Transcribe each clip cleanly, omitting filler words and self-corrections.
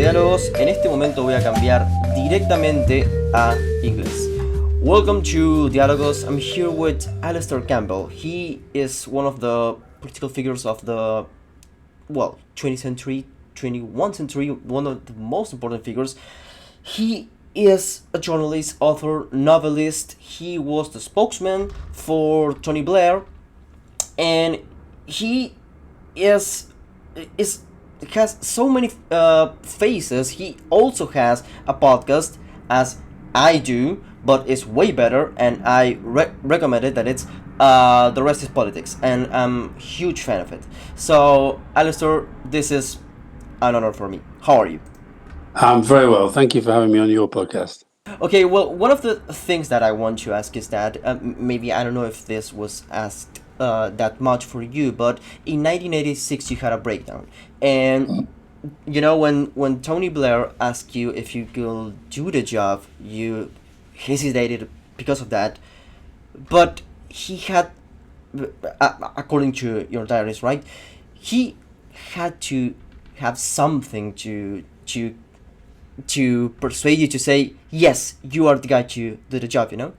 de Diálogos. En este momento voy a cambiar directamente a inglés. Welcome to Diálogos. I'm here with Alastair Campbell. He is one of the political figures of the, 20th century, 21st century, one of the most important figures. He is a journalist, author, novelist. He was the spokesman for Tony Blair, and he is has so many faces. He also has a podcast, as I do, but it's way better, and I recommend it. That it's The Rest is Politics, and I'm a huge fan of it. So, Alistair, this is an honor for me. How are you? I'm very well. Thank you for having me on your podcast. Okay, well, one of the things that I want to ask is that maybe I don't know if this was asked that much for you, but in 1986 you had a breakdown, and you know when Tony Blair asked you if you could do the job, you hesitated because of that, but he had, according to your diaries, right? He had to have something to persuade you to say yes, you are the guy to do the job. You know.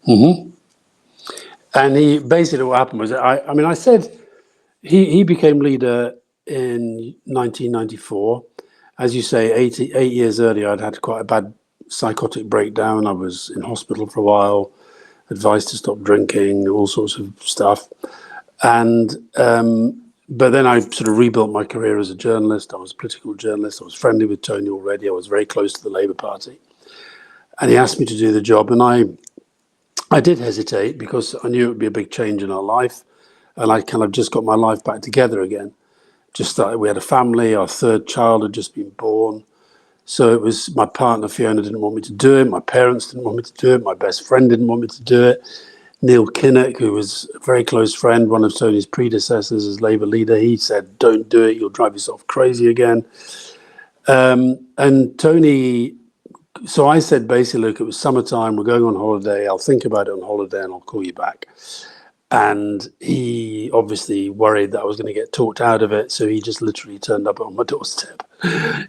hmm And he basically what happened was I said he became leader in 1994. As you say, 8 years earlier, I'd had quite a bad psychotic breakdown. I was in hospital for a while, advised to stop drinking, all sorts of stuff. And but then I sort of rebuilt my career as a journalist. I was a political journalist. I was friendly with Tony already. I was very close to the Labour Party. And he asked me to do the job. And I did hesitate because I knew it would be a big change in our life. And I kind of just got my life back together again. Just that we had a family. Our third child had just been born. So it was my partner, Fiona, didn't want me to do it. My parents didn't want me to do it. My best friend didn't want me to do it. Neil Kinnock, who was a very close friend, one of Tony's predecessors as Labour leader, he said, don't do it, you'll drive yourself crazy again. And Tony, so I said basically, look, it was summertime, we're going on holiday, I'll think about it on holiday and I'll call you back. And he obviously worried that I was going to get talked out of it, so he just literally turned up on my doorstep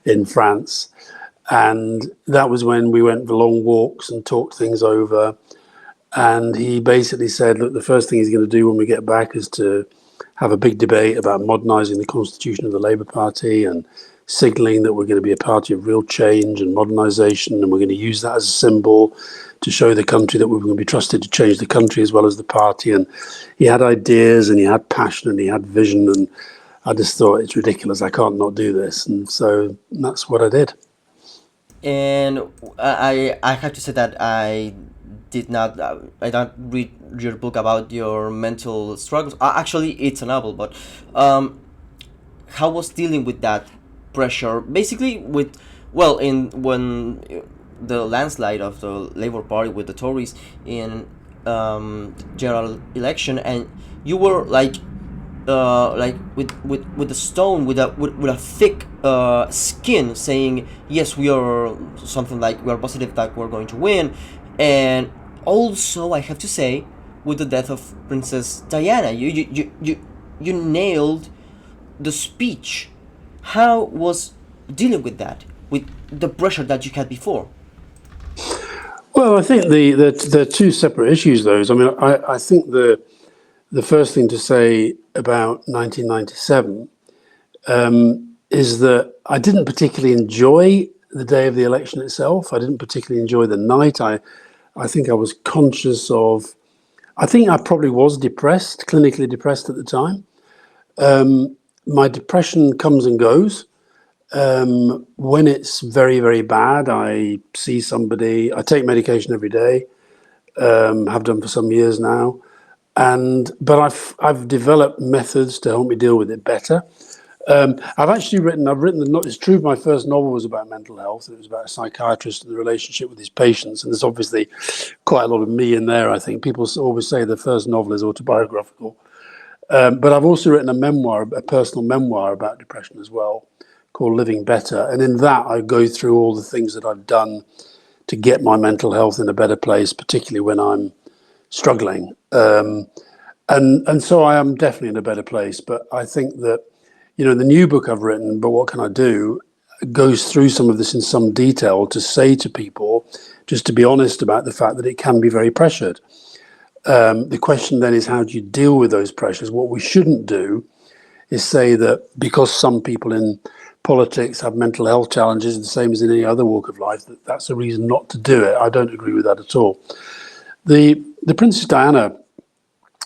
in France. And that was when we went for long walks and talked things over. And he basically said, look, the first thing he's going to do when we get back is to have a big debate about modernising the constitution of the Labour Party and signalling that we're going to be a party of real change and modernisation, and we're going to use that as a symbol to show the country that we're going to be trusted to change the country as well as the party. And he had ideas and he had passion and he had vision, and I just thought, it's ridiculous, I can't not do this. And so that's what I did. And I have to say that I don't read your book about your mental struggles. Actually, it's a novel, but how was dealing with that pressure? Basically, with in when the landslide of the Labour Party with the Tories in general election, and you were like with a stone with a thick skin, saying yes, we are something like we are positive that we're going to win. And also, I have to say, with the death of Princess Diana, you nailed the speech. How was dealing with that, with the pressure that you had before? Well, I think the two separate issues. Those. I mean, I think the first thing to say about 1997 is that I didn't particularly enjoy the day of the election itself. I didn't particularly enjoy the night. I think I was conscious of. I think I probably was depressed, clinically depressed at the time. My depression comes and goes. When it's very, very bad, I see somebody. I take medication every day. Have done for some years now. But I've developed methods to help me deal with it better. I've written it's true, my first novel was about mental health. It was about a psychiatrist and the relationship with his patients, and there's obviously quite a lot of me in there. I think people always say the first novel is autobiographical, but I've also written a personal memoir about depression as well, called Living Better, and in that I go through all the things that I've done to get my mental health in a better place, particularly when I'm struggling. And so I am definitely in a better place. But I think that, the new book I've written, But What Can I Do, goes through some of this in some detail to say to people, just to be honest about the fact that it can be very pressured. The question then is, how do you deal with those pressures? What we shouldn't do is say that because some people in politics have mental health challenges, the same as in any other walk of life, that's a reason not to do it. I don't agree with that at all. The Princess Diana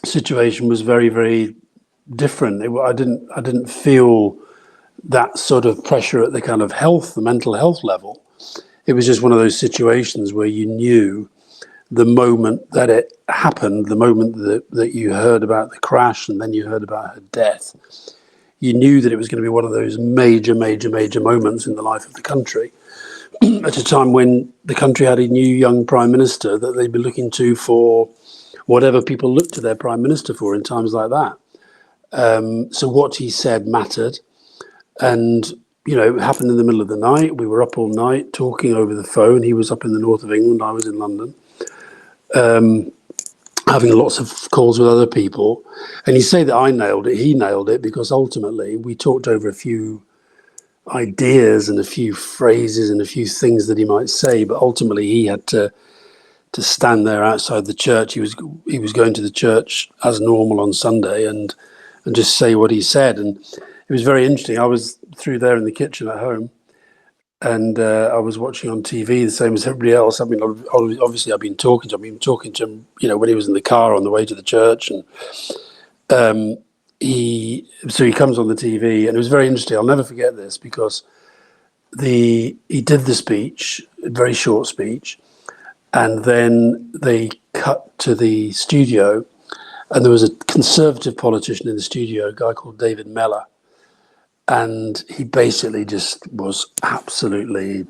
situation was very, very different. I didn't feel that sort of pressure at the kind of the mental health level. It was just one of those situations where you knew the moment that it happened, the moment that you heard about the crash and then you heard about her death, you knew that it was going to be one of those major, major, major moments in the life of the country at a time when the country had a new young prime minister that they'd be looking to for whatever people look to their prime minister for in times like that. So what he said mattered. And, it happened in the middle of the night. We were up all night talking over the phone. He was up in the north of England. I was in London, having lots of calls with other people. And you say that I nailed it. He nailed it, because ultimately we talked over a few ideas and a few phrases and a few things that he might say. But ultimately he had to stand there outside the church. He was going to the church as normal on Sunday and just say what he said. And it was very interesting. I was through there in the kitchen at home, and I was watching on TV the same as everybody else. I mean, obviously I've been talking to him, when he was in the car on the way to the church, and he comes on the TV, and it was very interesting. I'll never forget this, because he did the speech, a very short speech, and then they cut to the studio, and there was a Conservative politician in the studio, a guy called David Mellor. And he basically just was absolutely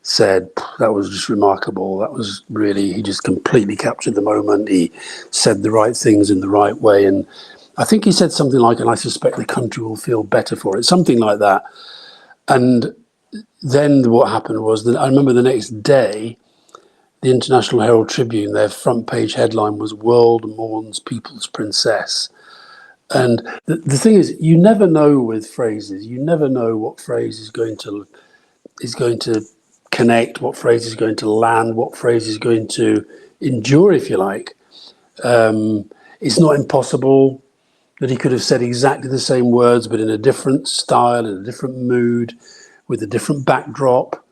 said, that was just remarkable. That was really, he just completely captured the moment. He said the right things in the right way. And I think he said something like, and I suspect the country will feel better for it, something like that. And then what happened was that I remember the next day, the International Herald Tribune, their front page headline was "World Mourns People's Princess." And the thing is, you never know with phrases. You never know what phrase is going to connect, what phrase is going to land, what phrase is going to endure, if you like. It's not impossible that he could have said exactly the same words, but in a different style, in a different mood, with a different backdrop.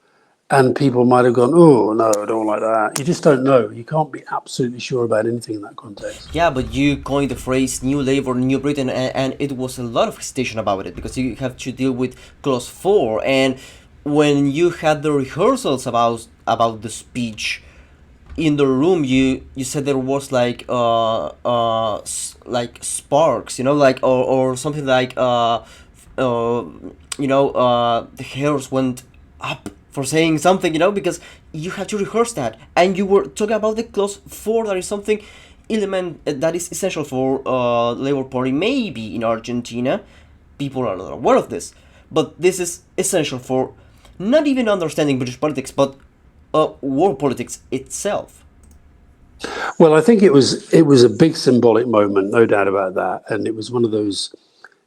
And people might have gone, oh, no, I don't like that. You just don't know. You can't be absolutely sure about anything in that context. Yeah, but you coined the phrase New Labour, New Britain, and it was a lot of hesitation about it, because you have to deal with Clause 4. And when you had the rehearsals about the speech in the room, you said there was like sparks, or something like the hairs went up for saying something, because you had to rehearse that, and you were talking about the Clause 4. That is something element that is essential for Labour Party. Maybe in Argentina people are not aware of this, but this is essential for not even understanding British politics, but world politics itself. Well, I think it was a big symbolic moment, no doubt about that, and it was one of those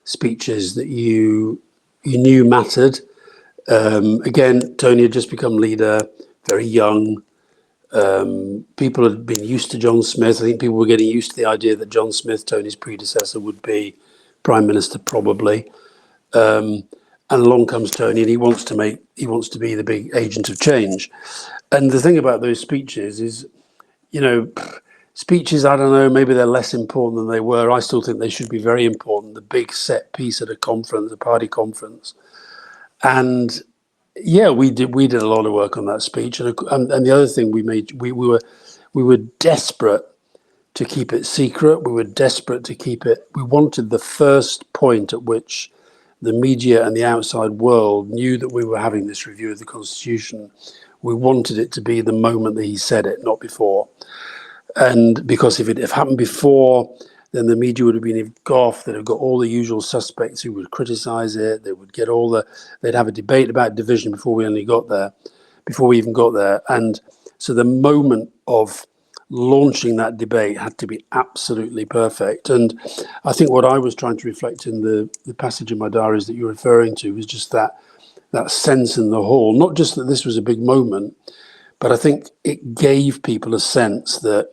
speeches that you knew mattered. Again, Tony had just become leader, very young. People had been used to John Smith. I think people were getting used to the idea that John Smith, Tony's predecessor, would be prime minister probably. And along comes Tony, and he wants to be the big agent of change. And the thing about those speeches is, speeches, I don't know, maybe they're less important than they were. I still think they should be very important. The big set piece at a conference, a party conference. And yeah, we did a lot of work on that speech. And the other thing we were desperate to keep it secret. We were desperate to keep it. We wanted the first point at which the media and the outside world knew that we were having this review of the Constitution. We wanted it to be the moment that he said it, not before. And because if it had happened before, then the media would have been engulfed. They'd have got all the usual suspects who would criticize it. They would get they'd have a debate about division before we even got there. And so the moment of launching that debate had to be absolutely perfect. And I think what I was trying to reflect in the passage in my diaries that you're referring to was just that that sense in the hall, not just that this was a big moment, but I think it gave people a sense that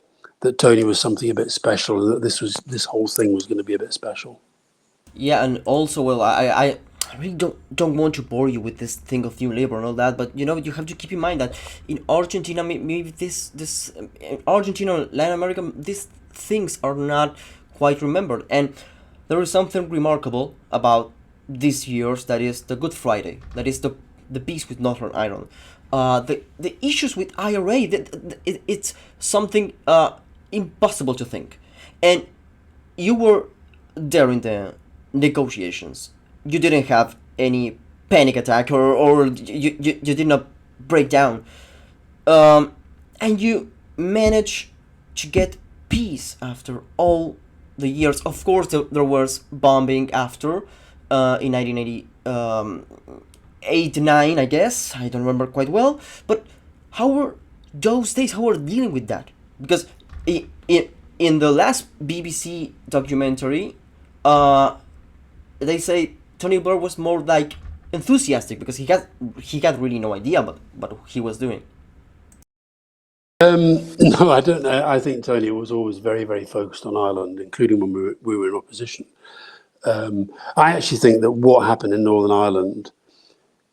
Tony was something a bit special, and that this whole thing was going to be a bit special. Yeah, and also, well, I really don't want to bore you with this thing of new labor and all that, but you have to keep in mind that in Argentina, maybe this in Argentina, Latin America, these things are not quite remembered, and there is something remarkable about these years, that is the Good Friday, that is the peace with Northern Ireland, the issues with IRA, it's something impossible to think, and you were there in the negotiations. You didn't have any panic attack, or you did not break down. And you managed to get peace after all the years. Of course, there was bombing after, in 1980, 89, I guess. I don't remember quite well. But how were those days? How were dealing with that? Because in the last BBC documentary, they say Tony Blair was more like enthusiastic, because he had really no idea about what he was doing. No, I don't know. I think Tony was always very, very focused on Ireland, including when we were in opposition. I actually think that what happened in Northern Ireland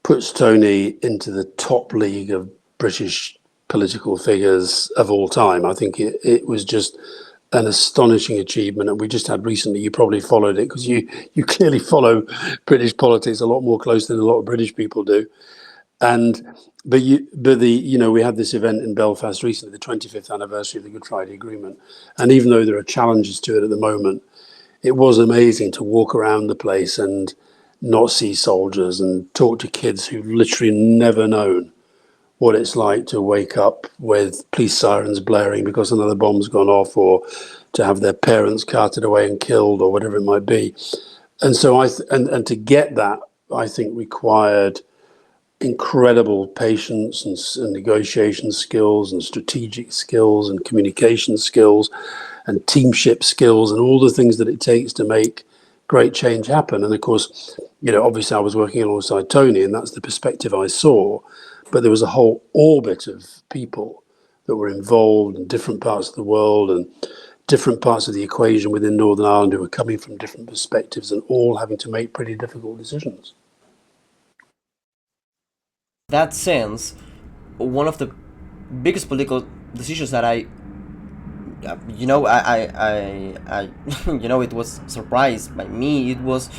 puts Tony into the top league of British political figures of all time. I think it was just an astonishing achievement, and we just had recently, you probably followed it, because you clearly follow British politics a lot more closely than a lot of British people do. But we had this event in Belfast recently, the 25th anniversary of the Good Friday Agreement, and even though there are challenges to it at the moment, it was amazing to walk around the place and not see soldiers and talk to kids who've literally never known what it's like to wake up with police sirens blaring because another bomb's gone off, or to have their parents carted away and killed, or whatever it might be. And so and to get that, I think, required incredible patience and negotiation skills and strategic skills and communication skills and teamship skills and all the things that it takes to make great change happen. And of course, obviously I was working alongside Tony, and that's the perspective I saw. But there was a whole orbit of people that were involved in different parts of the world and different parts of the equation within Northern Ireland, who were coming from different perspectives and all having to make pretty difficult decisions. That sense, one of the biggest political decisions that it was surprised by me. It was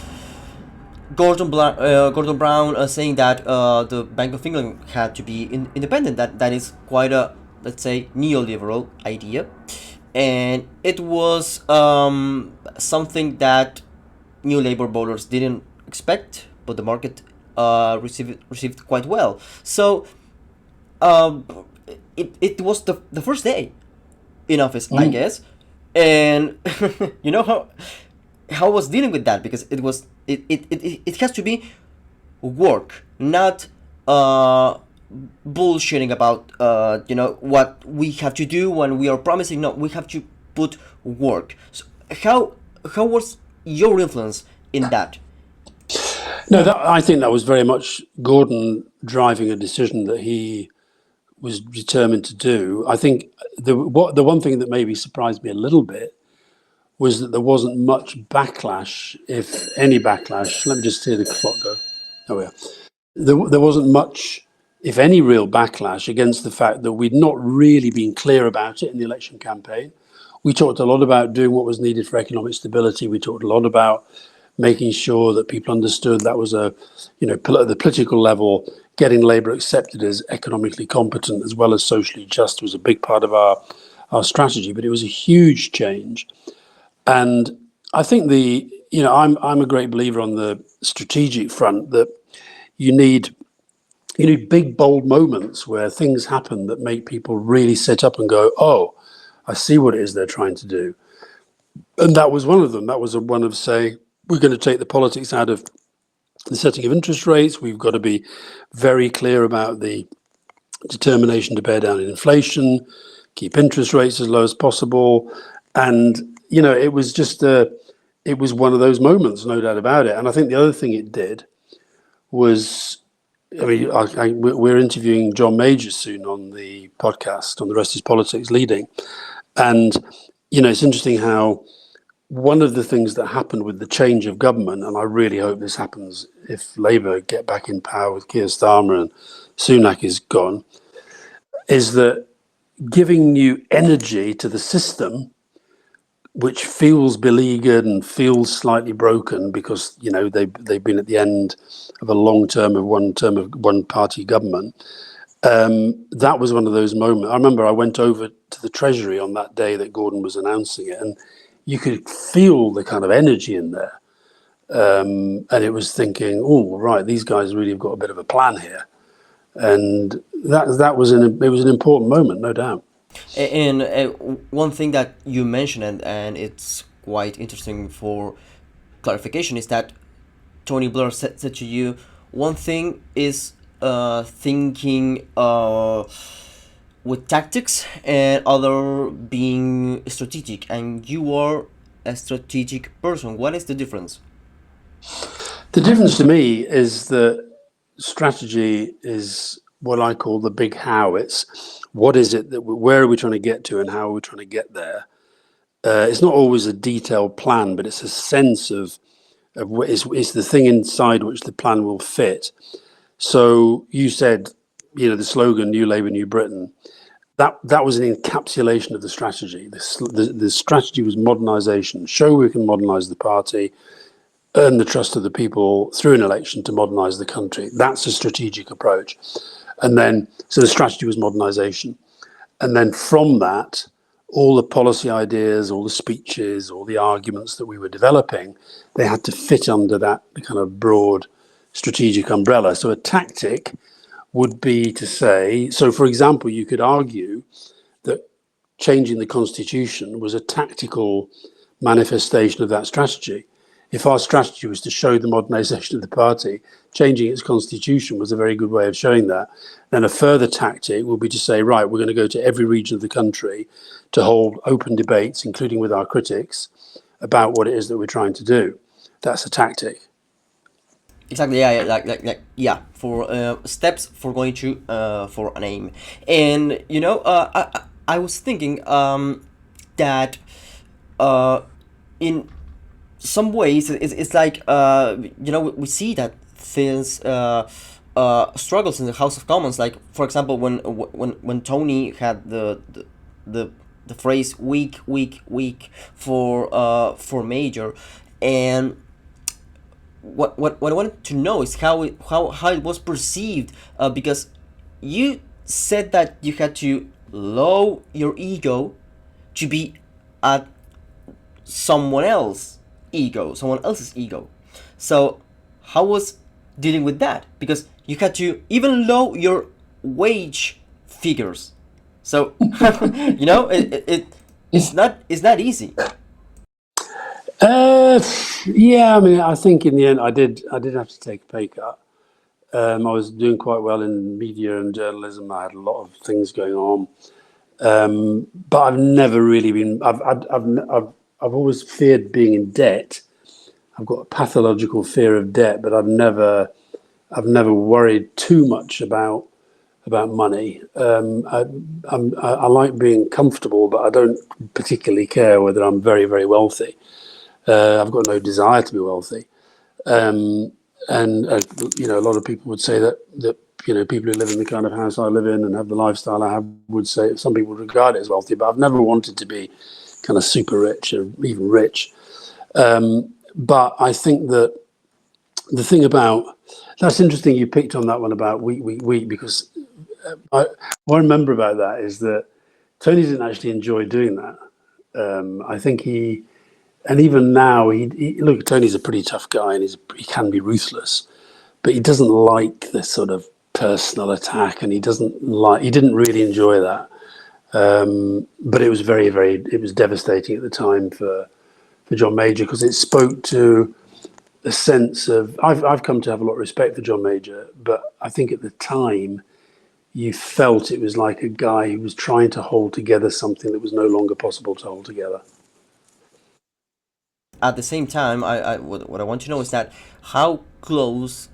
Gordon Brown saying that the Bank of England had to be independent. That is quite a, let's say, neoliberal idea, and it was something that New Labour voters didn't expect, but the market received quite well. So it was the first day in office, I guess, and how I was dealing with that, because it has to be work, not bullshitting about what we have to do when we are promising. No, we have to put work. So how was your influence in that? No, I think that was very much Gordon driving a decision that he was determined to do. I think the one thing that maybe surprised me a little bit was that there wasn't much backlash, if any backlash. Let me just hear the clock go. Oh, yeah. There wasn't much, if any, real backlash against the fact that we'd not really been clear about it in the election campaign. We talked a lot about doing what was needed for economic stability. We talked a lot about making sure that people understood that was at the political level, getting Labour accepted as economically competent as well as socially just was a big part of our strategy. But it was a huge change. And I think I'm a great believer on the strategic front that you need big, bold moments where things happen that make people really sit up and go, oh, I see what it is they're trying to do. And that was one of them. That was one of saying, we're going to take the politics out of the setting of interest rates. We've got to be very clear about the determination to bear down inflation, keep interest rates as low as possible. And, it was just it was one of those moments, no doubt about it. And I think the other thing it did was I mean, we're interviewing John Major soon on the podcast on The Rest is Politics Leading. And, it's interesting how one of the things that happened with the change of government, and I really hope this happens if Labour get back in power with Keir Starmer and Sunak is gone, is that giving new energy to the system, which feels beleaguered and feels slightly broken because they've been at the end of a long term of one party government. That was one of those moments. I remember I went over to the Treasury on that day that Gordon was announcing it, and you could feel the kind of energy in there. And it was thinking, oh, right, these guys really have got a bit of a plan here. And it was an important moment, no doubt. And one thing that you mentioned, and it's quite interesting for clarification, is that Tony Blair said to you, one thing is thinking with tactics, and other being strategic, and you are a strategic person. What is the difference? The difference to me is that strategy is what I call the big how. It's what is it that where are we trying to get to and how are we trying to get there? It's not always a detailed plan, but it's a sense of what is the thing inside which the plan will fit. So you said, the slogan "New Labour, New Britain." That was an encapsulation of the strategy. The strategy was modernisation. Show we can modernise the party, earn the trust of the people through an election to modernise the country. That's a strategic approach. And then, so the strategy was modernisation. And then from that, all the policy ideas, all the speeches, all the arguments that we were developing, they had to fit under that kind of broad strategic umbrella. So a tactic would be to say, so for example, you could argue that changing the constitution was a tactical manifestation of that strategy. If our strategy was to show the modernisation of the party, changing its constitution was a very good way of showing that. Then a further tactic would be to say, right, we're going to go to every region of the country to hold open debates, including with our critics, about what it is that we're trying to do. That's a tactic. Exactly, yeah, yeah, yeah, for steps for going to for an aim. And I was thinking that in some ways it's like we see that things struggles in the House of Commons, like for example when Tony had the the phrase weak for major. And what I wanted to know is how it was perceived, because you said that you had to lower your ego to be at someone else's ego. So how was dealing with that? Because you had to even lower your wage figures. So it's not easy. Yeah, I mean, I think in the end, I did have to take a pay cut. I was doing quite well in media and journalism. I had a lot of things going on, but I've never really been. I've always feared being in debt. I've got a pathological fear of debt, but I've never worried too much about money. I like being comfortable, but I don't particularly care whether I'm very, very wealthy. I've got no desire to be wealthy. And a lot of people would say that people who live in the kind of house I live in and have the lifestyle I have would say some people would regard it as wealthy, but I've never wanted to be kind of super rich or even rich. But I think that the thing about that's interesting. You picked on that one about we because what I remember about that is that Tony didn't actually enjoy doing that. I think and even now, look, Tony's a pretty tough guy and he can be ruthless, but he doesn't like this sort of personal attack, and he didn't really enjoy that. But it was it was devastating at the time for John Major, because it spoke to a sense of, I've come to have a lot of respect for John Major, but I think at the time you felt it was like a guy who was trying to hold together something that was no longer possible to hold together. At the same time, what I want to know is that how close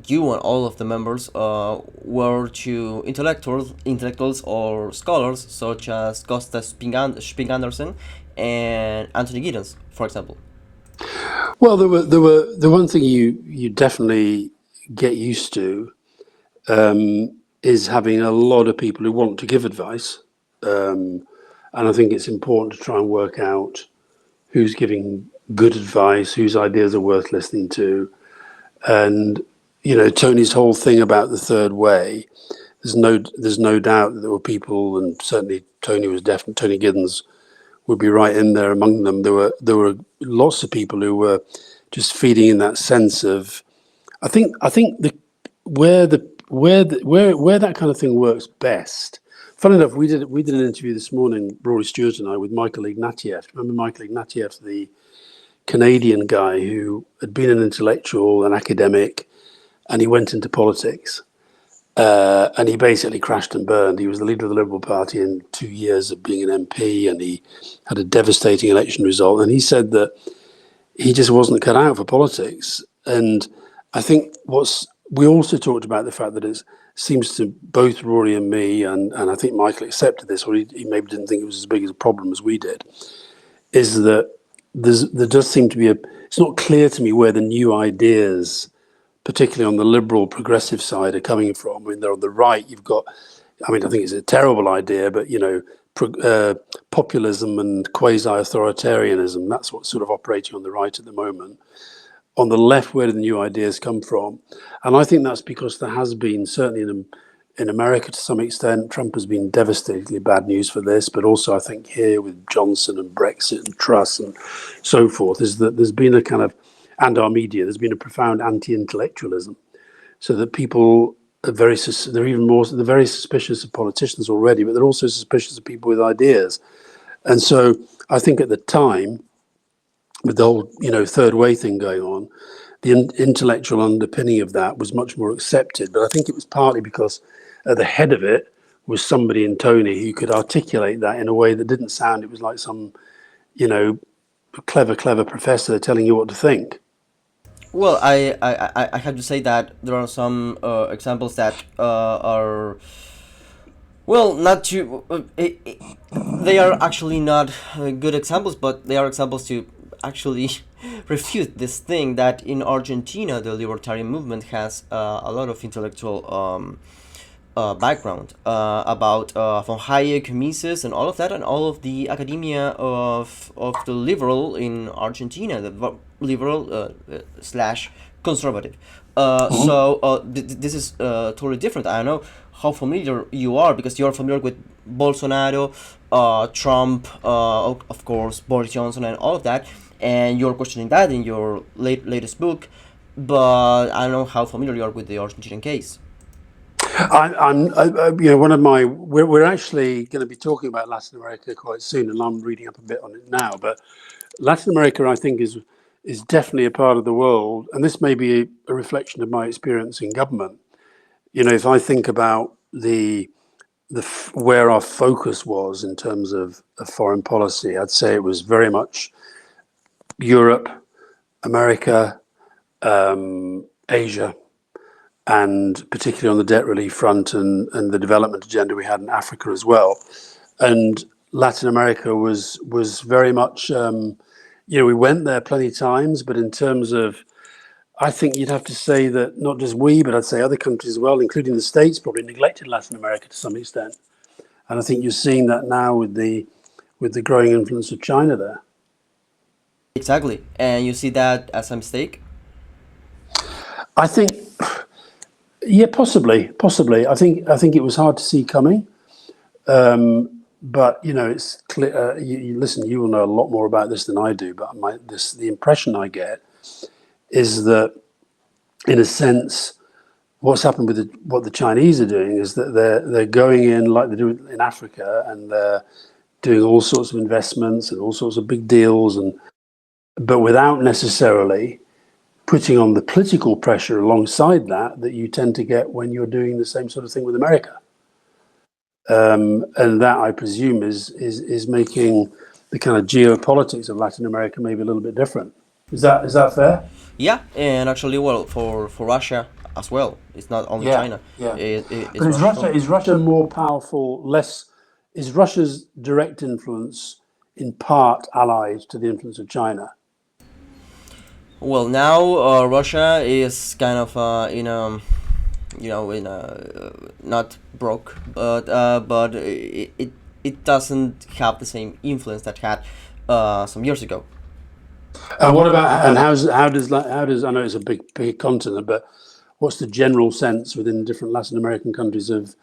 you and all of the members were to intellectuals or scholars such as Costa Sping Andersen and Anthony Giddens, for example. Well, there were the one thing you definitely get used to is having a lot of people who want to give advice, and I think it's important to try and work out who's giving good advice, whose ideas are worth listening to, and Tony's whole thing about the third way. There's no doubt that there were people, and certainly Tony was definitely Tony Giddens would be right in there among them. There were lots of people who were just feeding in that sense of. I think the where that kind of thing works best. Funny enough, we did an interview this morning, Rory Stewart and I, with Michael Ignatieff. Remember Michael Ignatieff, the Canadian guy who had been an intellectual, an academic, and he went into politics. And he basically crashed and burned. He was the leader of the Liberal Party in 2 years of being an MP, and he had a devastating election result. And he said that he just wasn't cut out for politics. And I think we also talked about the fact that it seems to both Rory and me, and I think Michael accepted this, or he maybe didn't think it was as big a problem as we did, is that there does seem to be it's not clear to me where the new ideas, particularly on the liberal progressive side, are coming from. I mean, they're on the right. I think it's a terrible idea, but populism and quasi-authoritarianism, that's what's sort of operating on the right at the moment. On the left, where do the new ideas come from? And I think that's because there has been, certainly in America to some extent, Trump has been devastatingly bad news for this, but also I think here with Johnson and Brexit and Truss and so forth, is that there's been a kind of, and our media, there's been a profound anti-intellectualism, so that people are they're very suspicious of politicians already, but they're also suspicious of people with ideas. And so I think at the time, with the whole third way thing going on, the intellectual underpinning of that was much more accepted. But I think it was partly because at the head of it was somebody in Tony who could articulate that in a way that didn't sound, it was like some clever professor telling you what to think. Well, I have to say that there are some examples that are, well, not too. They are actually not good examples, but they are examples to actually refute this thing that in Argentina the libertarian movement has a lot of intellectual background about von Hayek, Mises, and all of that, and all of the academia of the liberal in Argentina, the liberal slash conservative. This is totally different. I don't know how familiar you are, because you are familiar with Bolsonaro, Trump, of course, Boris Johnson, and all of that, and you're questioning that in your latest book. But I don't know how familiar you are with the Argentinian case. One of my, we're actually going to be talking about Latin America quite soon, and I'm reading up a bit on it now. But Latin America, I think, is definitely a part of the world, and this may be a reflection of my experience in government. If I think about where our focus was in terms of foreign policy, I'd say it was very much Europe, America, Asia, and particularly on the debt relief front and the development agenda we had in Africa as well. And Latin America was very much, we went there plenty of times, but in terms of, I think you'd have to say that not just we, but I'd say other countries as well, including the States, probably neglected Latin America to some extent. And I think you're seeing that now with the growing influence of China there. Exactly, and you see that as a mistake. I think, yeah, possibly. I think it was hard to see coming. But it's clear. You listen. You will know a lot more about this than I do. But the impression I get is that, in a sense, what's happened with what the Chinese are doing is that they're going in like they do in Africa, and they're doing all sorts of investments and all sorts of big deals, but without necessarily putting on the political pressure alongside that you tend to get when you're doing the same sort of thing with America. And that, I presume, is making the kind of geopolitics of Latin America maybe a little bit different. Is that fair? Yeah, and actually, well, for Russia, as well. It's not only Yeah, China. yeah. It's But Russia too. Is Russia more powerful, less, is Russia's direct influence in part allied to the influence of China? Well, now Russia is kind of in a, in a not broke, but it doesn't have the same influence that had some years ago. And what about, and how does, I know it's a big continent, but what's the general sense within different Latin American countries of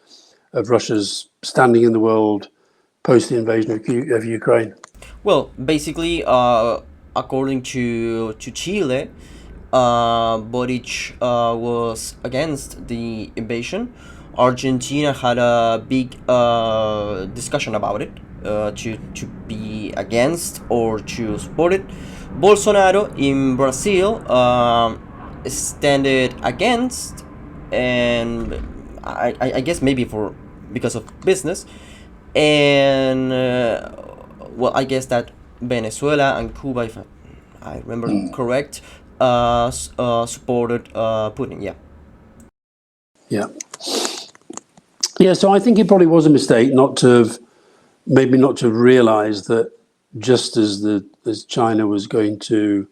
Russia's standing in the world post the invasion of Ukraine? Well, basically, according to Chile, Boric was against the invasion. Argentina had a big discussion about it, to be against or to support it. Bolsonaro in Brazil standed against, and I guess maybe for because of business, and well, I guess that Venezuela and Cuba, if I remember correct, supported Putin. Yeah. Yeah. Yeah, so I think it probably was a mistake not to have, maybe not to have realised that just as China was going to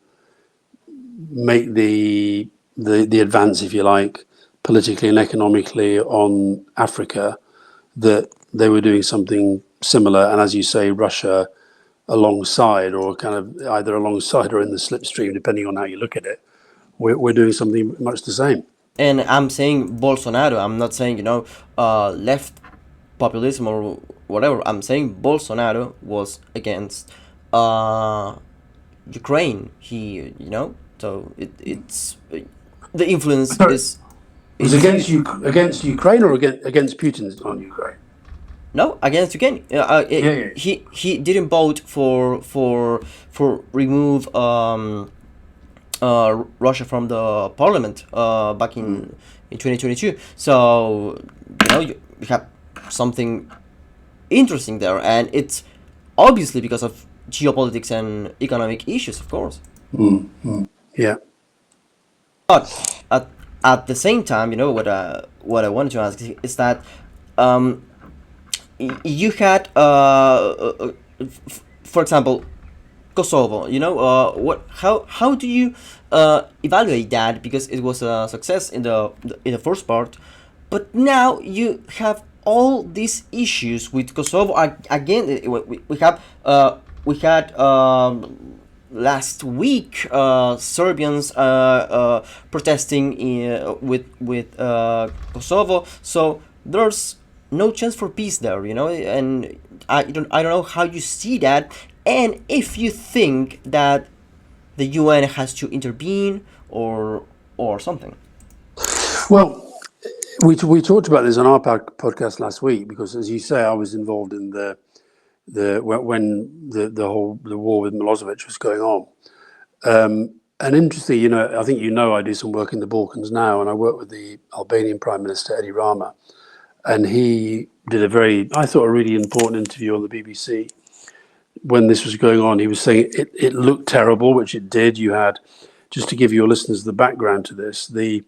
make the advance, if you like, politically and economically on Africa, that they were doing something similar, and as you say, Russia alongside, or kind of either alongside or in the slipstream, depending on how you look at it, we're doing something much the same. And I'm saying Bolsonaro. I'm not saying left populism or whatever. I'm saying Bolsonaro was against uh, Ukraine. So it's the influence Sorry, is it was huge. against Ukraine or against Putin's on Ukraine? No, against Ukraine. Yeah, yeah. He didn't vote for remove Russia from the parliament back in 2022. So you have something interesting there, and it's obviously because of geopolitics and economic issues, of course. Yeah. But at the same time, what I wanted to ask is that um, you had for example, Kosovo. What? How do you evaluate that? Because it was a success in the first part, but now you have all these issues with Kosovo again. We had last week Serbians protesting with Kosovo. So there's no chance for peace there, and I don't know how you see that, and if you think that the UN has to intervene or something. Well, we talked about this on our podcast last week because, as you say, I was involved in when the war with Milosevic was going on. And interesting, I think I do some work in the Balkans now, and I work with the Albanian Prime Minister Edi Rama, and he did I thought, a really important interview on the BBC when this was going on. He was saying it looked terrible, which it did. You had, just to give your listeners the background to this, there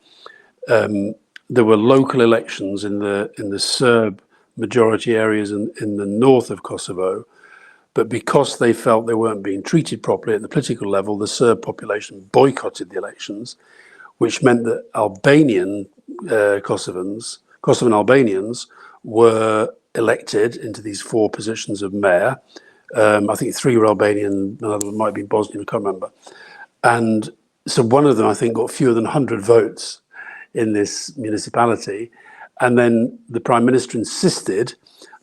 were local elections in the Serb majority areas in the north of Kosovo, but because they felt they weren't being treated properly at the political level, the Serb population boycotted the elections, which meant that Kosovan Albanians, were elected into these four positions of mayor. I think three were Albanian, another one might have been Bosnian, I can't remember. And so one of them, I think, got fewer than 100 votes in this municipality. And then the Prime Minister insisted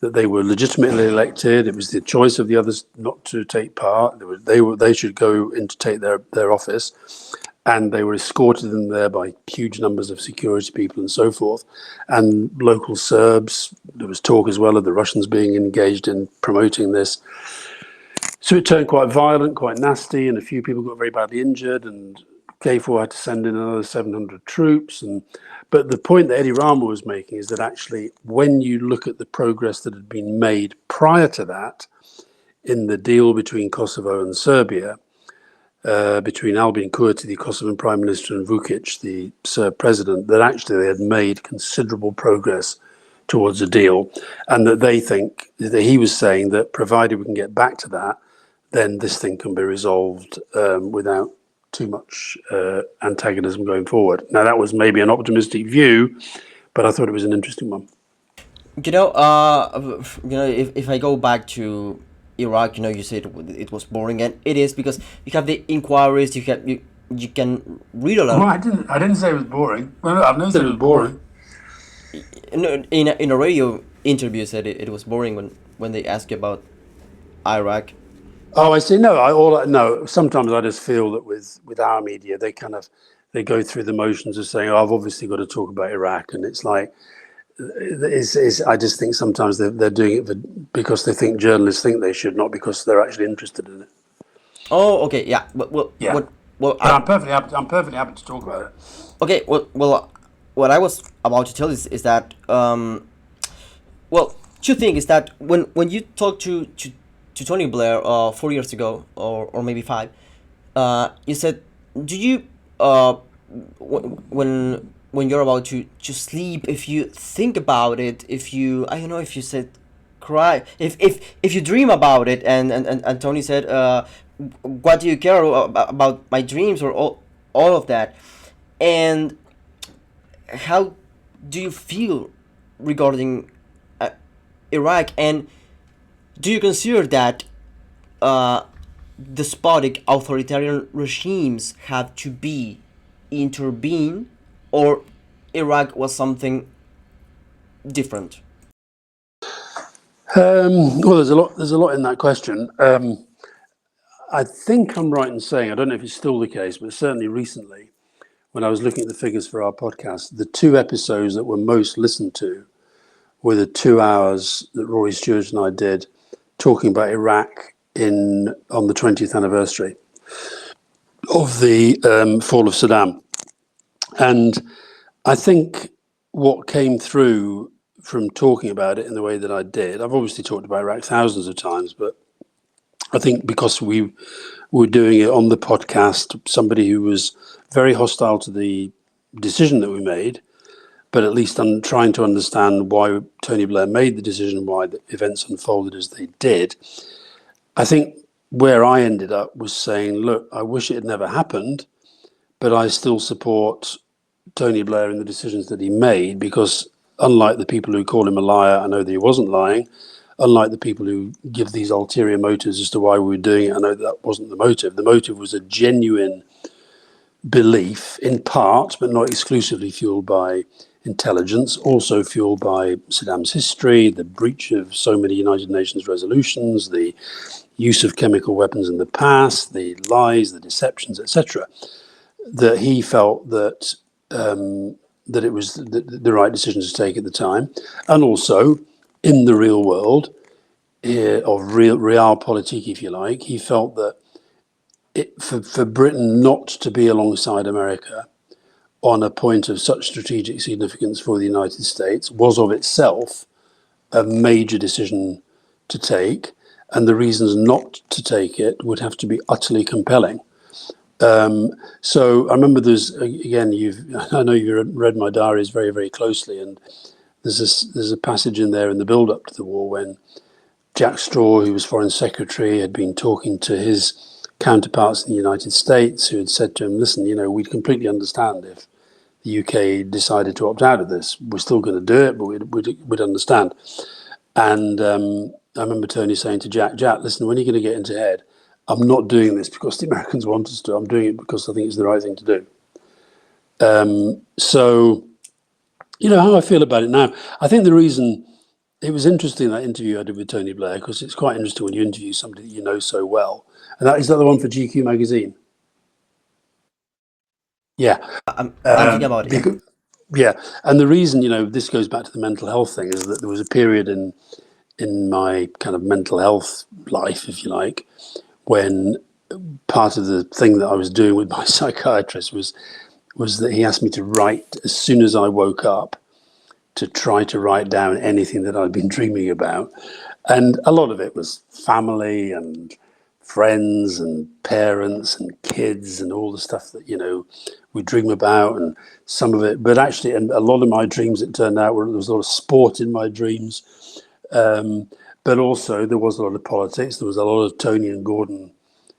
that they were legitimately elected. It was the choice of the others not to take part. They should go in to take their office. And they were escorted in there by huge numbers of security people and so forth. And local Serbs, there was talk as well of the Russians being engaged in promoting this. So it turned quite violent, quite nasty, and a few people got very badly injured, and KFOR had to send in another 700 troops. But the point that Edi Rama was making is that actually, when you look at the progress that had been made prior to that in the deal between Kosovo and Serbia, between Albin Kurti, the Kosovan Prime Minister, and Vučić, the Serb president, that actually they had made considerable progress towards a deal, and that they think that he was saying that provided we can get back to that, then this thing can be resolved without too much antagonism going forward. Now, that was maybe an optimistic view, but I thought it was an interesting one. If I go back to Iraq, you said it was boring, and it is because you have the inquiries, you can read a lot. Well, I didn't say it was boring. Well, I've never said it was boring. In a radio interview, said it was boring when they asked you about Iraq. Oh, I see. No, sometimes I just feel that with our media, they go through the motions of saying, "Oh, I've obviously got to talk about Iraq," and it's like, I just think sometimes they're doing it because they think journalists think they should, not because they're actually interested in it. Oh, okay, yeah. I'm perfectly happy to talk about it. Okay, what I was about to tell is that two things is that when you talk to Tony Blair 4 years ago or maybe 5, you said, do you when you're about to sleep, if you think about it, if you, I don't know if you said cry, if you dream about it, and Tony said, what do you care about my dreams or all of that, and how do you feel regarding Iraq, and do you consider that despotic authoritarian regimes have to be intervened, or Iraq was something different? Well, there's a lot in that question. I think I'm right in saying, I don't know if it's still the case, but certainly recently, when I was looking at the figures for our podcast, the 2 episodes that were most listened to were the 2 hours that Rory Stewart and I did talking about Iraq on the 20th anniversary of the fall of Saddam. And I think what came through from talking about it in the way that I did, I've obviously talked about Iraq thousands of times, but I think because we were doing it on the podcast, somebody who was very hostile to the decision that we made, but at least I'm trying to understand why Tony Blair made the decision, why the events unfolded as they did. I think where I ended up was saying, look, I wish it had never happened, but I still support Tony Blair in the decisions that he made, because unlike the people who call him a liar, I know that he wasn't lying. Unlike the people who give these ulterior motives as to why we were doing it, I know that wasn't the motive. The motive was a genuine belief, in part, but not exclusively, fueled by intelligence, also fueled by Saddam's history, the breach of so many United Nations resolutions, the use of chemical weapons in the past, the lies, the deceptions, etc., that he felt that that it was the right decision to take at the time. And also, in the real world, of realpolitik, if you like, he felt that for Britain not to be alongside America on a point of such strategic significance for the United States was of itself a major decision to take, and the reasons not to take it would have to be utterly compelling. So I remember I know you've read my diaries very, very closely, and there's a passage in there in the build-up to the war when Jack Straw, who was Foreign Secretary, had been talking to his counterparts in the United States, who had said to him, listen, we'd completely understand if the UK decided to opt out of this. We're still going to do it, but we'd understand. And I remember Tony saying to Jack, listen, when are you going to get into head? I'm not doing this because the Americans want us to. I'm doing it because I think it's the right thing to do. So, how I feel about it now, I think the reason it was interesting, that interview I did with Tony Blair, because it's quite interesting when you interview somebody that you know so well. And is that the one for GQ magazine? Yeah. I'm thinking about it. Yeah. And the reason, this goes back to the mental health thing, is that there was a period in my kind of mental health life, if you like, when part of the thing that I was doing with my psychiatrist was that he asked me to write as soon as I woke up, to try to write down anything that I'd been dreaming about. And a lot of it was family and friends and parents and kids and all the stuff that, you know, we dream about, and some of it, but actually, and a lot of my dreams, it turned out, there was a lot of sport in my dreams. But also there was a lot of politics. There was a lot of Tony and Gordon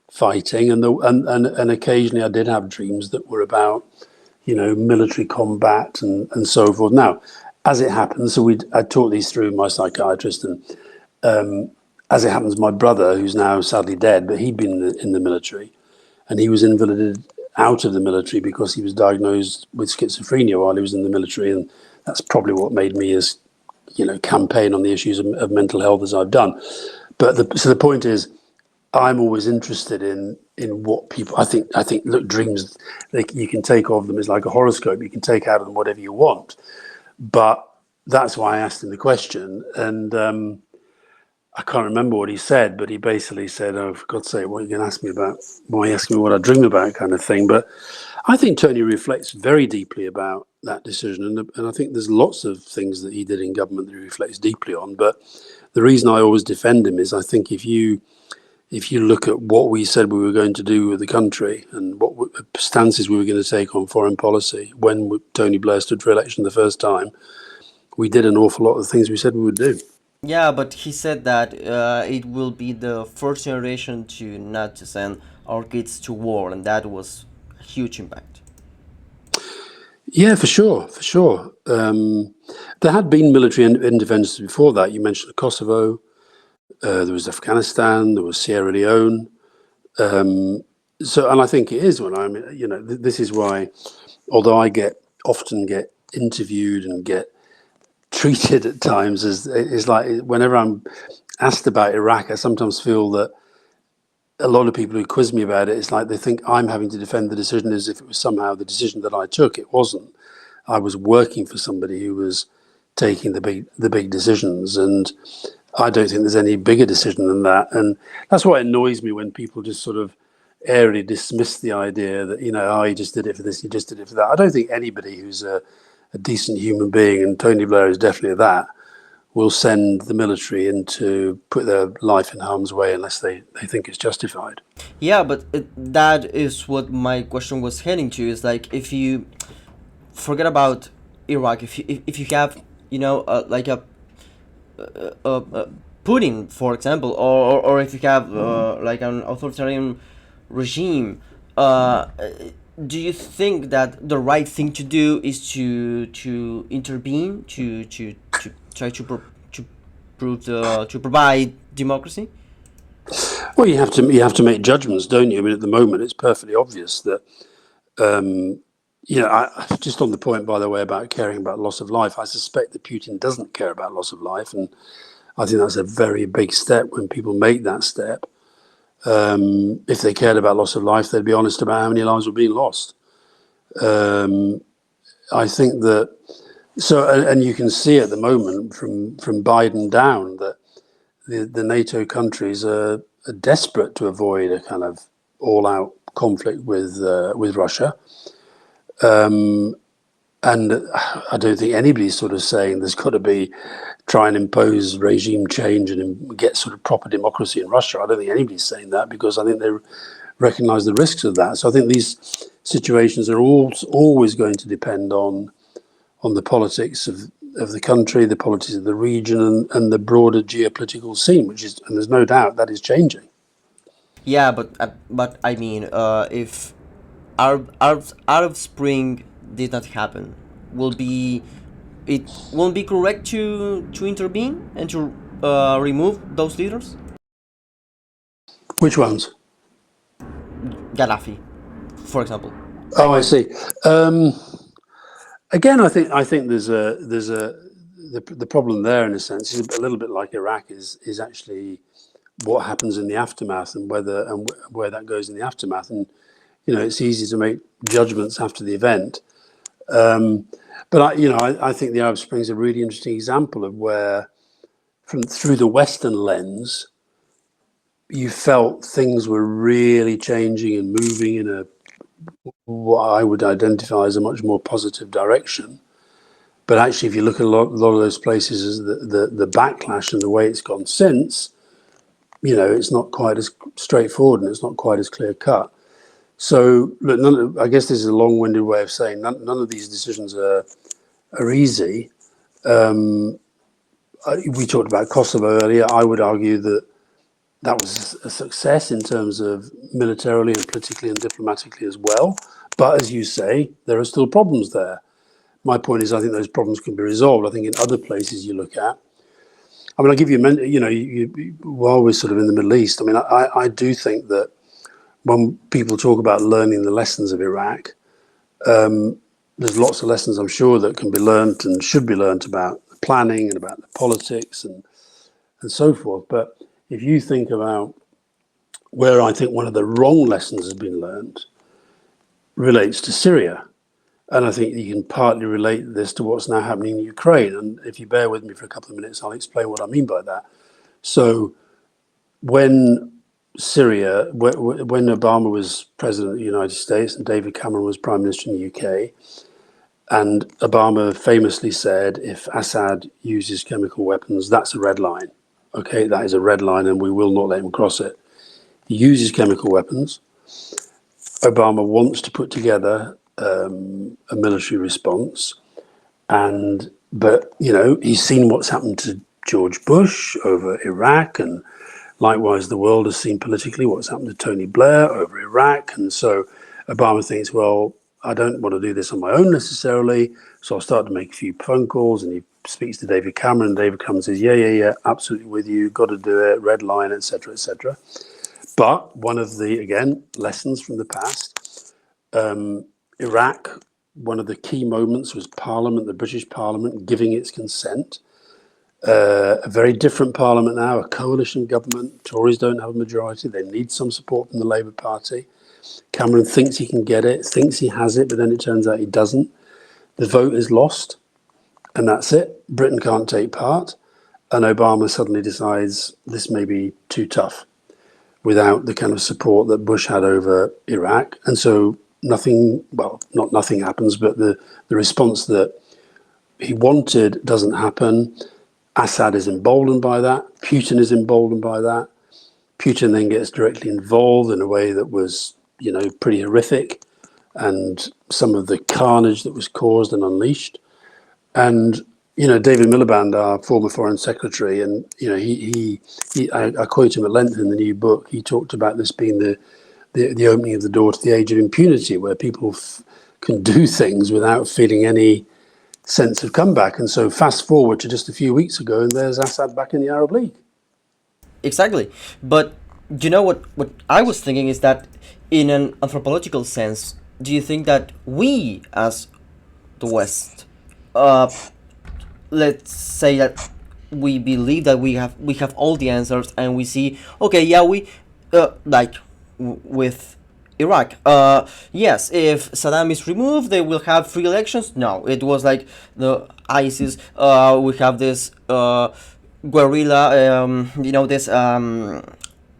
fighting, and occasionally I did have dreams that were about, you know, military combat and so forth. Now, as it happens, so I talked these through with my psychiatrist, and as it happens, my brother, who's now sadly dead, but he'd been in the military, and he was invalided out of the military because he was diagnosed with schizophrenia while he was in the military, and that's probably what made me as, you know, campaign on the issues of mental health as I've done. But so the point is, I'm always interested in what people. I think look, dreams, you can take of them as like a horoscope. You can take out of them whatever you want. But that's why I asked him the question, and I can't remember what he said, but he basically said, "Oh, for God's sake, what are you going to ask me about? Why are you asking me what I dream about?" kind of thing. But I think Tony reflects very deeply about that decision, and I think there's lots of things that he did in government that he reflects deeply on. But the reason I always defend him is I think if you look at what we said we were going to do with the country and what stances we were going to take on foreign policy when Tony Blair stood for election the first time, we did an awful lot of the things we said we would do. Yeah, but he said that it will be the first generation to not to send our kids to war, and that was a huge impact. Yeah, for sure, for sure. There had been military interventions before that. You mentioned Kosovo. There was Afghanistan. There was Sierra Leone. And I think it is when I'm, you know, this is why, although I often get interviewed and get treated at times as, it's like whenever I'm asked about Iraq, I sometimes feel that a lot of people who quiz me about it, it's like they think I'm having to defend the decision as if it was somehow the decision that I took. It wasn't. I was working for somebody who was taking the big decisions, and I don't think there's any bigger decision than that. And that's why it annoys me when people just sort of airily dismiss the idea that, you know, oh, he just did it for this, he just did it for that. I don't think anybody who's a decent human being, and Tony Blair is definitely that, will send the military in to put their life in harm's way unless they think it's justified. Yeah, but that is what my question was heading to. Is like, if you forget about Iraq, if you have, you know, like a Putin, for example, or if you have like an authoritarian regime, do you think that the right thing to do is to intervene, to try to provide democracy? Well, you have to make judgments, don't you? I mean, at the moment, it's perfectly obvious that, you know, just on the point, by the way, about caring about loss of life, I suspect that Putin doesn't care about loss of life, and I think that's a very big step when people make that step. If they cared about loss of life, they'd be honest about how many lives were being lost. I think that so, and you can see at the moment from Biden down that the NATO countries are desperate to avoid a kind of all-out conflict with Russia. And I don't think anybody's sort of saying there's got to be try and impose regime change and get sort of proper democracy in Russia. I don't think anybody's saying that, because I think they recognize the risks of that. So I think these situations are always going to depend on the politics of the country, the politics of the region, and the broader geopolitical scene, and there's no doubt that is changing. Yeah, but I mean, if Arab Spring did not happen, will be it won't be correct to intervene and to remove those leaders? Which ones? Gaddafi, for example. Oh, I see. Again, I think there's the problem there, in a sense, is a little bit like Iraq, is actually what happens in the aftermath, and where that goes in the aftermath. And you know, it's easy to make judgments after the event. But I think the Arab Spring is a really interesting example of where, through the Western lens, you felt things were really changing and moving in what I would identify as a much more positive direction. But actually, if you look at a lot of those places, the backlash and the way it's gone since, it's not quite as straightforward and it's not quite as clear cut. So, look, I guess this is a long-winded way of saying none of these decisions are easy. We talked about Kosovo earlier. I would argue that was a success in terms of militarily and politically and diplomatically as well. But as you say, there are still problems there. My point is, I think those problems can be resolved. I think in other places you look at, I'll give you, while we're sort of in the Middle East, I do think that when people talk about learning the lessons of Iraq, there's lots of lessons I'm sure that can be learned and should be learned about the planning and about the politics and so forth. But if you think about where I think one of the wrong lessons has been learned relates to Syria. And I think you can partly relate this to what's now happening in Ukraine. And if you bear with me for a couple of minutes, I'll explain what I mean by that. So when Obama was president of the United States and David Cameron was prime minister in the UK, and Obama famously said, if Assad uses chemical weapons, that's a red line. Okay, that is a red line and we will not let him cross it. He uses chemical weapons. Obama wants to put together a military response, but he's seen what's happened to George Bush over Iraq, and likewise the world has seen politically what's happened to Tony Blair over Iraq, and so Obama thinks, well, I don't want to do this on my own necessarily, so I'll start to make a few phone calls, and he speaks to David Cameron, and David Cameron says, yeah, absolutely with you, got to do it, red line, etc., etc. But one of the, again, lessons from the past, Iraq, one of the key moments was Parliament, the British Parliament, giving its consent. A very different Parliament now, a coalition government. Tories don't have a majority. They need some support from the Labour Party. Cameron thinks he can get it, thinks he has it, but then it turns out he doesn't. The vote is lost, and that's it. Britain can't take part. And Obama suddenly decides this may be too tough without the kind of support that Bush had over Iraq. And so nothing happens, but the response that he wanted doesn't happen. Assad is emboldened by that. Putin is emboldened by that. Putin then gets directly involved in a way that was, pretty horrific, and some of the carnage that was caused and unleashed. And David Miliband, our former foreign secretary, and I quote him at length in the new book. He talked about this being the opening of the door to the age of impunity, where people can do things without feeling any sense of comeback. And so fast forward to just a few weeks ago, and there's Assad back in the Arab League. Exactly. But what I was thinking is that in an anthropological sense, do you think that we as the West, let's say that we believe that we have all the answers, and we see, okay, yeah, we with Iraq, yes, if Saddam is removed, they will have free elections. No, it was like the ISIS. We have this guerrilla, this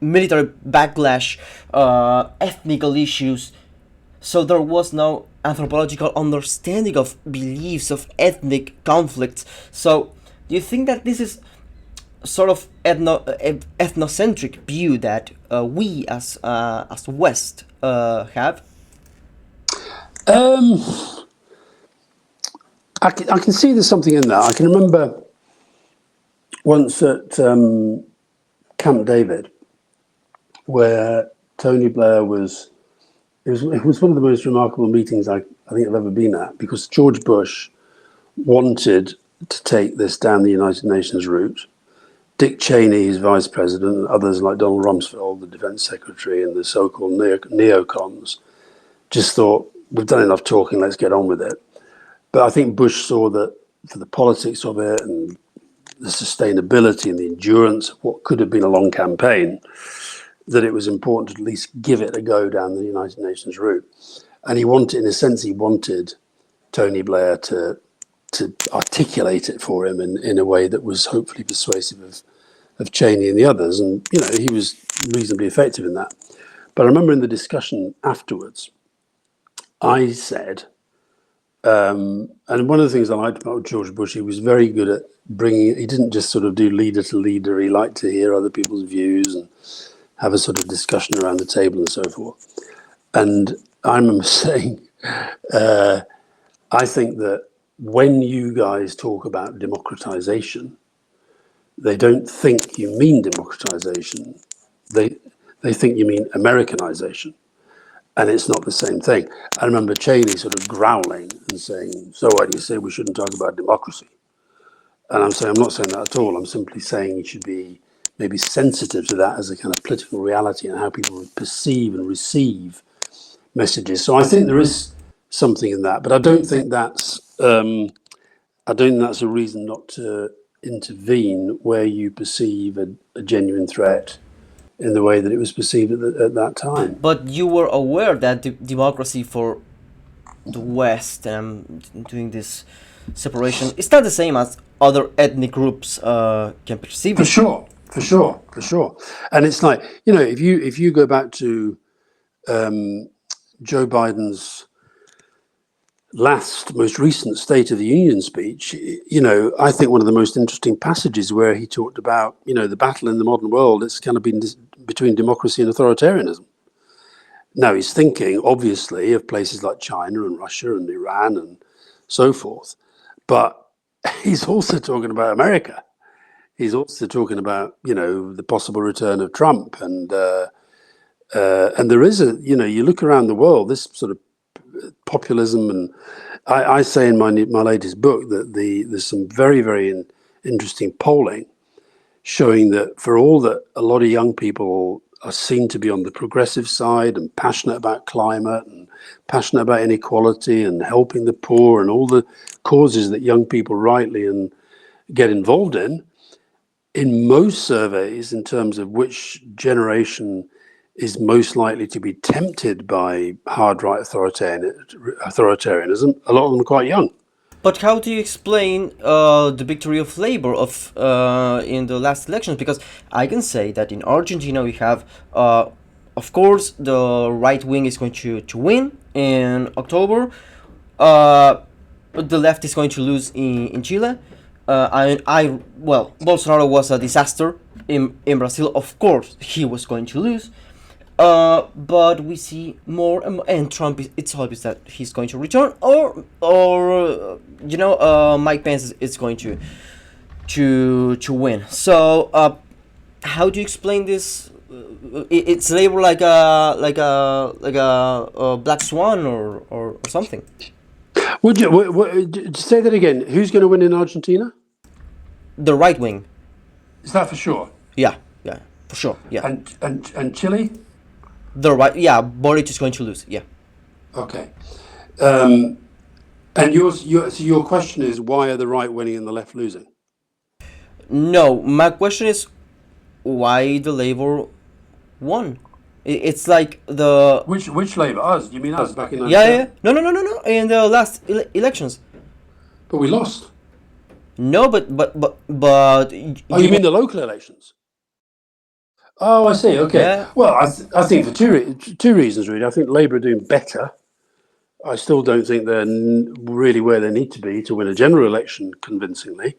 military backlash, ethnical issues. So there was no anthropological understanding of beliefs, of ethnic conflicts. So do you think that this is sort of ethnocentric view that we as West have? I can see there's something in that. I can remember once at Camp David, where Tony Blair was. It was one of the most remarkable meetings I think I've ever been at, because George Bush wanted to take this down the United Nations route. Dick Cheney, his vice president, and others like Donald Rumsfeld, the defense secretary, and the so-called neocons, just thought, we've done enough talking, let's get on with it. But I think Bush saw that for the politics of it and the sustainability and the endurance of what could have been a long campaign, that it was important to at least give it a go down the United Nations route. And he wanted Tony Blair to articulate it for him in a way that was hopefully persuasive of Cheney and the others. And, he was reasonably effective in that. But I remember in the discussion afterwards, I said, And one of the things I liked about George Bush, he was very good at bringing. He didn't just sort of do leader to leader. He liked to hear other people's views and have a sort of discussion around the table and so forth. And I remember saying, I think that when you guys talk about democratization, they don't think you mean democratization. They they think you mean Americanization, and it's not the same thing. I remember Cheney sort of growling and saying, "So why do you say we shouldn't talk about democracy?" And I'm saying, I'm not saying that at all. I'm simply saying you should be maybe sensitive to that as a kind of political reality and how people perceive and receive messages. So I think there is something in that, but I don't think that's a reason not to intervene where you perceive a genuine threat in the way that it was perceived at that time. But you were aware that democracy for the West, and I'm doing this separation, it's not the same as other ethnic groups can perceive For it. sure, for sure, for sure. And it's like, if you go back to Joe Biden's most recent State of the Union speech, I think one of the most interesting passages where he talked about, the battle in the modern world, it's kind of been between democracy and authoritarianism. Now, he's thinking, obviously, of places like China and Russia and Iran and so forth. But he's also talking about America. He's also talking about, the possible return of Trump. And there is you look around the world, this sort of populism. And I say in my latest book that there's some very, very interesting polling showing that for all that a lot of young people are seen to be on the progressive side and passionate about climate and passionate about inequality and helping the poor and all the causes that young people rightly and get involved in most surveys, in terms of which generation is most likely to be tempted by hard right authoritarianism, a lot of them are quite young. But how do you explain the victory of Labour in the last elections? Because I can say that in Argentina we have, of course, the right wing is going to win in October. The left is going to lose in Chile. Well, Bolsonaro was a disaster in Brazil. Of course, he was going to lose. But we see more and Trump. It's obvious that he's going to return, or Mike Pence is going to win. So, how do you explain this? It's labeled like a black swan or something. Would you say that again? Who's going to win in Argentina? The right wing. Is that for sure? Yeah, for sure. Yeah. And Chile? The right. Yeah, Boric is going to lose. Yeah. Okay. And your question is, why are the right winning and the left losing? No, my question is why the Labour won. It's like the Which Labour? Us? You mean us back in yeah. No. In the last elections. But we lost. No, but Oh, you mean the local elections? Oh, I see. Okay. Yeah. Well, I think for two reasons really. I think Labour are doing better. I still don't think they're really where they need to be to win a general election convincingly,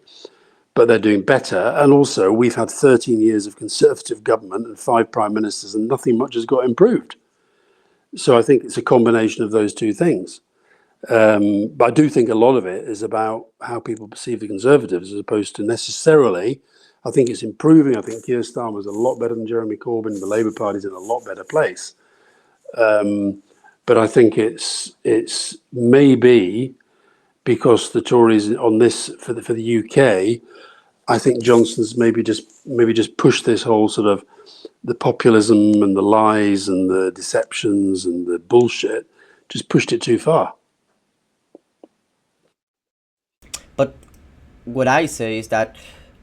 but they're doing better. And also, we've had 13 years of Conservative government and 5 prime ministers, and nothing much has got improved. So I think it's a combination of those two things. But I do think a lot of it is about how people perceive the Conservatives as opposed to necessarily. I think it's improving. I think Keir Starmer's a lot better than Jeremy Corbyn. The Labour Party's in a lot better place. But I think it's maybe because the Tories on this for the UK. I think Johnson's maybe just pushed this whole sort of the populism and the lies and the deceptions and the bullshit, just pushed it too far. But what I say is that,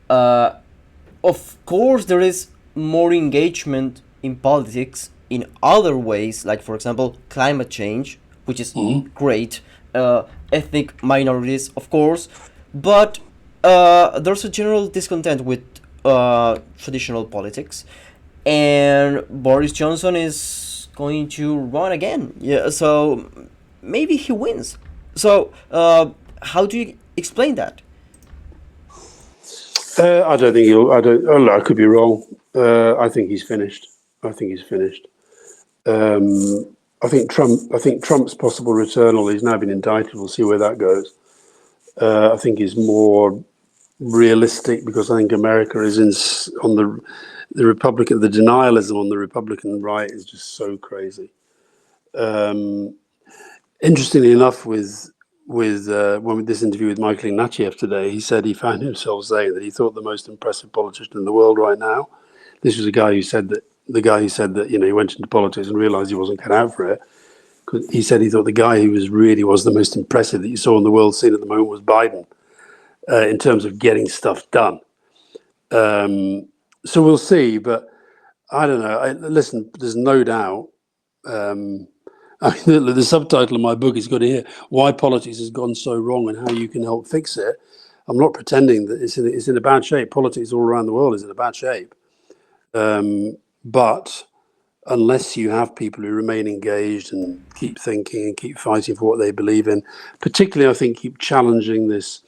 of course, there is more engagement in politics in other ways, like for example, climate change, which is great. Ethnic minorities, of course, but there's a general discontent with traditional politics, and Boris Johnson is going to run again. Yeah, so maybe he wins. So, how do you explain that? I don't think he'll. I don't. Oh, I could be wrong. I think he's finished. I think he's finished. I think Trump. I think Trump's possible return, although he's now been indicted. We'll see where that goes. I think is more realistic because I think America is on the Republican. The denialism on the Republican right is just so crazy. Interestingly enough, with this interview with Michael Ignatieff today, he said he found himself saying that he thought the most impressive politician in the world right now. This was a guy who said that he went into politics and realised he wasn't cut out for it. He said he thought the guy who was the most impressive that you saw on the world scene at the moment was Biden in terms of getting stuff done. So we'll see, but I don't know. Listen, there's no doubt. I mean, the subtitle of my book is got here: "Why Politics Has Gone So Wrong and How You Can Help Fix It." I'm not pretending that it's in a bad shape. Politics all around the world is in a bad shape, but unless you have people who remain engaged and keep thinking and keep fighting for what they believe in, particularly, I think, keep challenging this.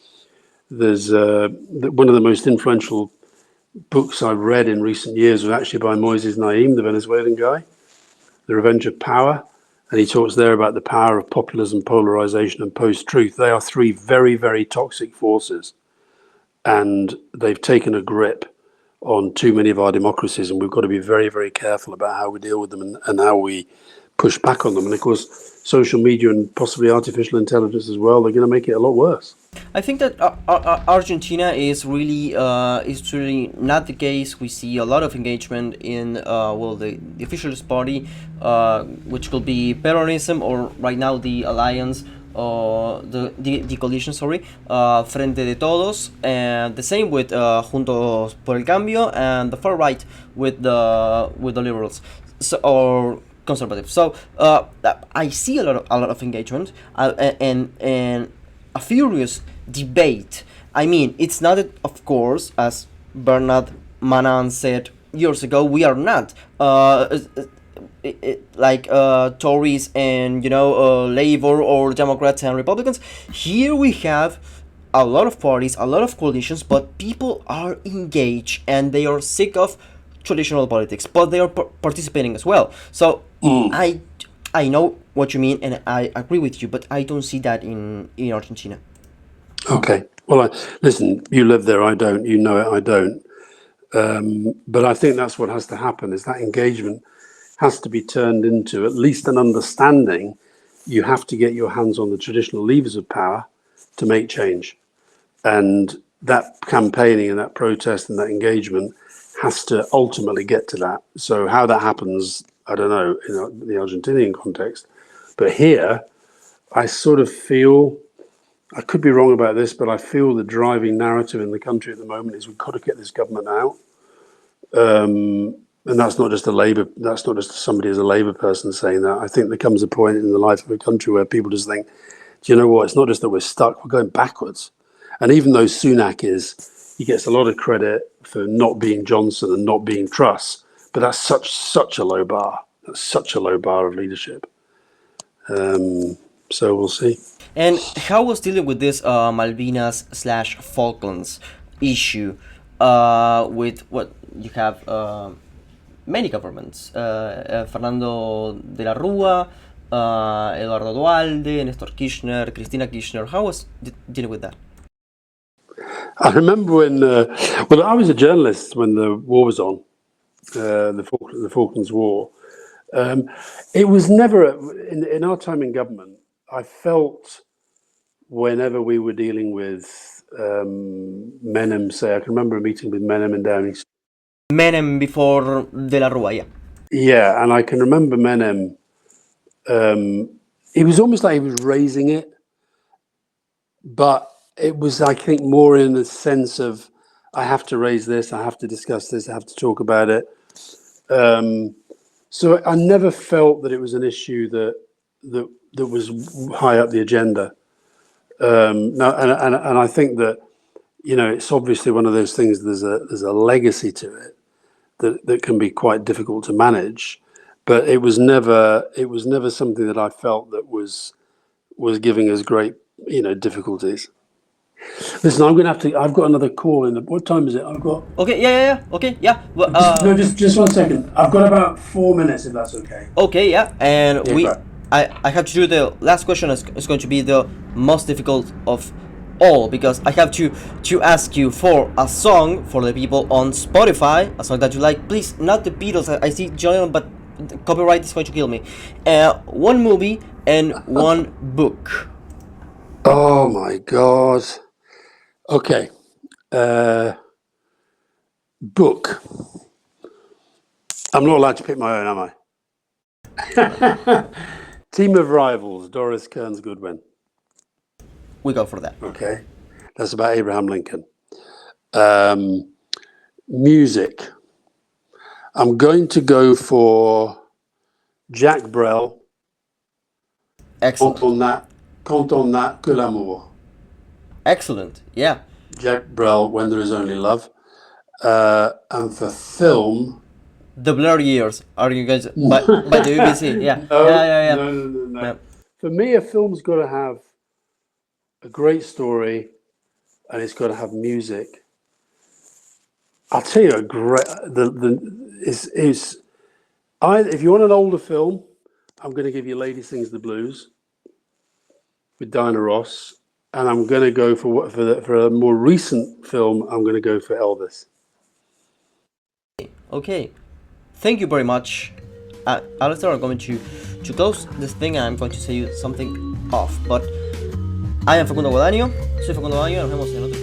There's one of the most influential books I've read in recent years was actually by Moises Naim, the Venezuelan guy, The Revenge of Power. And he talks there about the power of populism, polarization, and post-truth. They are three very, very toxic forces. And they've taken a grip on too many of our democracies. And we've got to be very, very careful about how we deal with them and how we push back on them. And of course, social media and possibly artificial intelligence as well, they're going to make it a lot worse. I think that Argentina is really not the case. We see a lot of engagement in the officialist party, which could be Peronism, or right now the alliance, the coalition, sorry, Frente de Todos, and the same with Juntos por el Cambio, and the far right with the liberals, or conservative. So I see a lot of engagement, and a furious debate. I mean, it's not, of course, as Bernard Manan said years ago, we are not like Tories and Labour or Democrats and Republicans. Here we have a lot of parties, a lot of coalitions, but people are engaged and they are sick of traditional politics, but they are participating as well. So I know what you mean, and I agree with you, but I don't see that in Argentina. Okay. Well, listen, you live there, I don't. You know it, I don't. But I think that's what has to happen, is that engagement has to be turned into at least an understanding. You have to get your hands on the traditional levers of power to make change. And that campaigning and that protest and that engagement has to ultimately get to that. So how that happens, I don't know, in the Argentinian context. But here, I sort of feel, I could be wrong about this, but I feel the driving narrative in the country at the moment is we've got to get this government out. And that's not just somebody as a Labour person saying that. I think there comes a point in the life of a country where people just think, do you know what? It's not just that we're stuck, we're going backwards. And even though Sunak he gets a lot of credit for not being Johnson and not being Truss, but that's such a low bar. That's such a low bar of leadership. So we'll see. And how was dealing with this Malvinas/Falklands issue with what you have many governments, Fernando de la Rúa, Eduardo Dualde, Nestor Kirchner, Cristina Kirchner. How was dealing with that? I remember when, I was a journalist when the war was on, the Falklands War. It was never, in our time in government, I felt whenever we were dealing with Menem, I can remember a meeting with Menem in Downing Street. Menem before De La Rúa, yeah. Yeah, and I can remember Menem, it was almost like he was raising it, but it was, I think, more in the sense of, I have to raise this, I have to discuss this, I have to talk about it. So I never felt that it was an issue that was high up the agenda. Now, and I think that, it's obviously one of those things. There's a legacy to it that can be quite difficult to manage, but it was never something that I felt that was was giving us great, difficulties. Listen, I'm going to have to. I've got another call in. What time is it? I've got. Okay, yeah. Okay, yeah. Well, No, just 1 second. I've got about 4 minutes, if that's okay. okay, yeah. And Yeah, great. I have to do the last question. Is going to be the most difficult of all, because I have to ask you for a song for the people on Spotify, a song that you like. Please, not the Beatles. I see John, but the copyright is going to kill me. One movie and one book. Oh my God. Okay. Book. I'm not allowed to pick my own, am I? Team of Rivals, Doris Kearns Goodwin. We go for that. Okay. That's about Abraham Lincoln. Music. I'm going to go for Jack Brel. Excellent. Quand on n'a que l'amour. Excellent. Yeah. Jack Brel, When There Is Only Love. And for film. The Blair Years. Are you guys by the BBC? Yeah. No, Yeah. No. Yeah. For me, a film's got to have a great story, and it's got to have music. I'll tell you a great. If you want an older film, I'm going to give you Lady Sings the Blues with Diana Ross, and I'm going to go for a more recent film. I'm going to go for Elvis. Okay. Thank you very much. Alastair, I'm going to close this thing and I'm going to say you something off. But I am Facundo Guadagno. Soy Facundo Guadagno. Nos vemos en otro